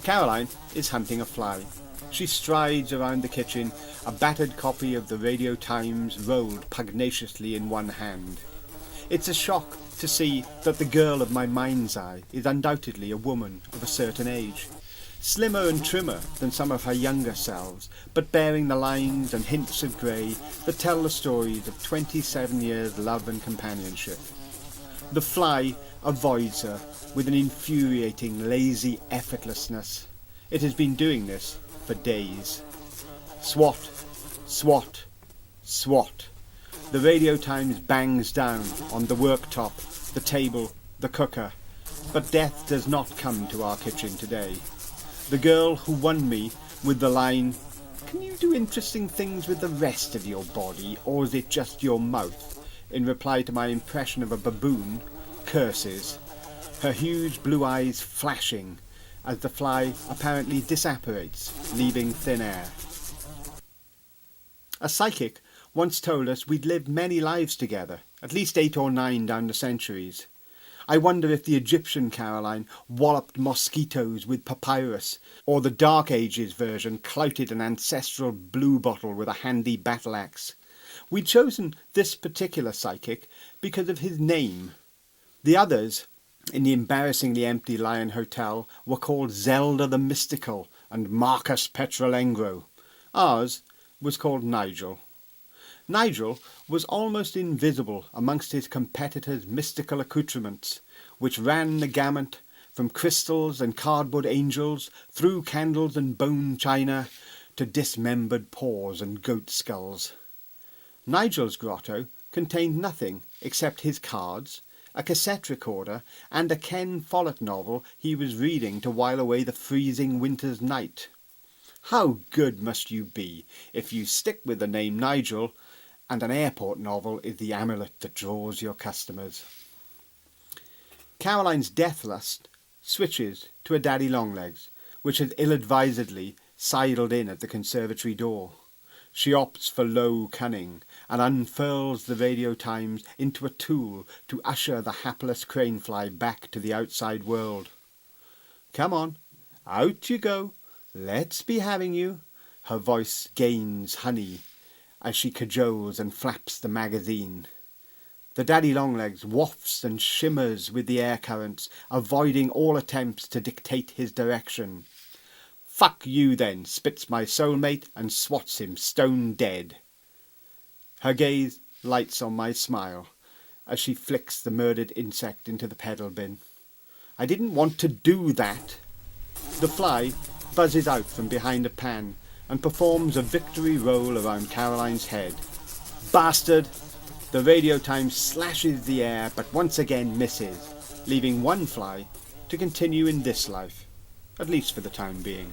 Caroline is hunting a fly. She strides around the kitchen, a battered copy of the Radio Times rolled pugnaciously in one hand. It's a shock to see that the girl of my mind's eye is undoubtedly a woman of a certain age, slimmer and trimmer than some of her younger selves, but bearing the lines and hints of grey that tell the stories of 27 years' love and companionship. The fly avoids her with an infuriating, lazy effortlessness. It has been doing this for days. Swat, swat, swat. The Radio Times bangs down on the worktop, the table, the cooker. But death does not come to our kitchen today. The girl who won me with the line, "Can you do interesting things with the rest of your body, or is it just your mouth?" in reply to my impression of a baboon, curses, her huge blue eyes flashing as the fly apparently disapparates, leaving thin air. A psychic once told us we'd lived many lives together, at least 8 or 9 down the centuries. I wonder if the Egyptian Caroline walloped mosquitoes with papyrus, or the Dark Ages version clouted an ancestral blue bottle with a handy battle axe. We'd chosen this particular psychic because of his name. The others, in the embarrassingly empty Lion Hotel, were called Zelda the Mystical and Marcus Petrolengro. Ours was called Nigel. Nigel was almost invisible amongst his competitors' mystical accoutrements, which ran the gamut from crystals and cardboard angels, through candles and bone china, to dismembered paws and goat skulls. Nigel's grotto contained nothing except his cards, a cassette recorder, and a Ken Follett novel he was reading to while away the freezing winter's night. How good must you be if you stick with the name Nigel, and an airport novel is the amulet that draws your customers. Caroline's death lust switches to a daddy longlegs, which has ill-advisedly sidled in at the conservatory door. She opts for low cunning and unfurls the Radio Times into a tool to usher the hapless cranefly back to the outside world. "Come on, out you go, let's be having you." Her voice gains honey as she cajoles and flaps the magazine. The daddy longlegs wafts and shimmers with the air currents, avoiding all attempts to dictate his direction. "Fuck you then," spits my soulmate and swats him stone dead. Her gaze lights on my smile as she flicks the murdered insect into the pedal bin. "I didn't want to do that." The fly buzzes out from behind a pan and performs a victory roll around Caroline's head. Bastard! The Radio Times slashes the air but once again misses, leaving one fly to continue in this life, at least for the time being.